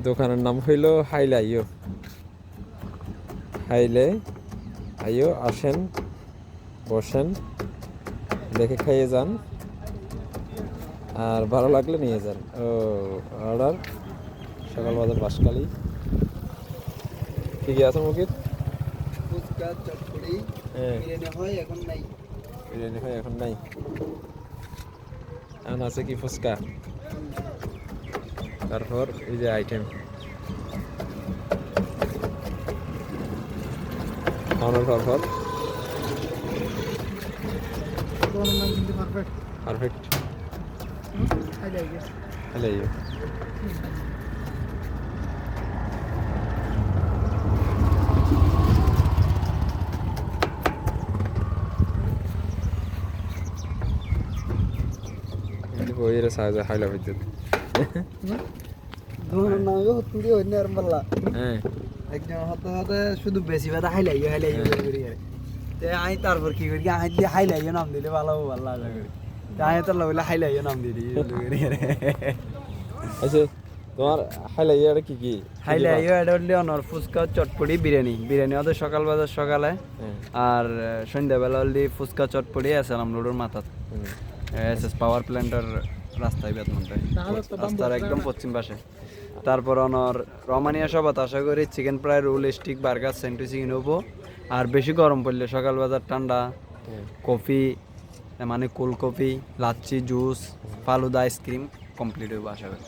দোকানের নাম হইল হাইলে আইও। হাইলে আইও, আসেন, বসেন, দেখে খাইয়ে যান, আর ভালো লাগলে নিয়ে যান। ও অর্ডার সকাল বাজার বাঁশখালী। কি কি আছে মুখির? ফুচকা, চটপটি, হ্যাঁ, বিরিয়ানি হয় এখন নাই। বিরিয়ানি হয় এখন নাই। এখন আছে কি ফুচকা, তারপর এই যে আইটেম খাওয়ানোর পর দোকানের নাম কিন্তু পারফেক্ট। পারফেক্ট। হাইলে আইও। হ্যালো বইয়ের সাহায্য হাইলা হইতে। দোকানের নাম তুই অন্য আর বললা। হ্যাঁ, একজন হাতে হাতে শুধু বেশি বাদা হাইলে আইও করি করে। তে আই তারপর কি করি আই দিয়ে হাইলে আইও নাম দিলে ভালো লাগে করি। তে আই তো লাগলে হাইলে আইও নাম দিলি করি করে। আচ্ছা তোমার হাইলা ইয়াটা কি কি? হাইলে আইও এটা হলো অনর ফুচকা, চটপটি, বিরিয়ানি। বিরিয়ানি ওদের সকাল বাজার সকালে, আর সন্ধ্যাবেলা হলি ফুচকা, চটপটি আছে আমলোডের মাথাত। এসএস পাওয়ার প্ল্যান্টের রাস্তায় বেতনটায় রাস্তার একদম পশ্চিম পাশে। তারপর অনর রমানিয়া সবাত আশা করি chicken fry, roll, stick, burger, সেন্টু চিকেন হবো। আর বেশি গরম পড়লে সকাল বাজার ঠান্ডা কফি, মানে cold coffee, lassi, juice, falooda, ice cream complete হইব আশা করি।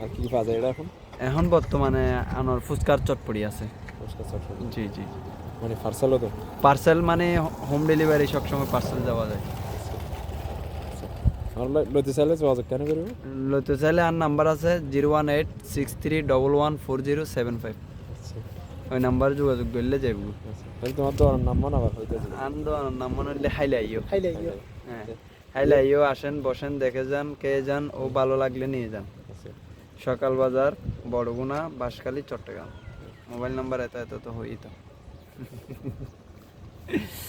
আর কি পাওয়া যায় এটা এখন? এখন বর্তমানে আনার ফুচকার চটপটি আছে। ফুচকা চটপটি জি জি। মানে পার্সেলও তো? পার্সেল মানে হোম ডেলিভারি, সবসময় পার্সেল যাওয়া যায়। আমার লইতে চাইলে যোগাযোগ কেন করবো? লইতে চাইলে আর নাম্বার আছে 01863114075। ওই নাম্বার যোগাযোগ করলে যাইব। তাহলে তোমার দোকানের নাম মনে আবার হইতে যাবে। নাম মনে হলে হাইলে আইও। হ্যাঁ, হাইলে আইও, আসেন, বসেন, দেখে যান, খেয়ে যান, ও ভালো লাগলে নিয়ে যান। সকাল বাজার, বড়গুনা, বাঁশখালী, চট্টগ্রাম। মোবাইল নাম্বার এত তো হই তো।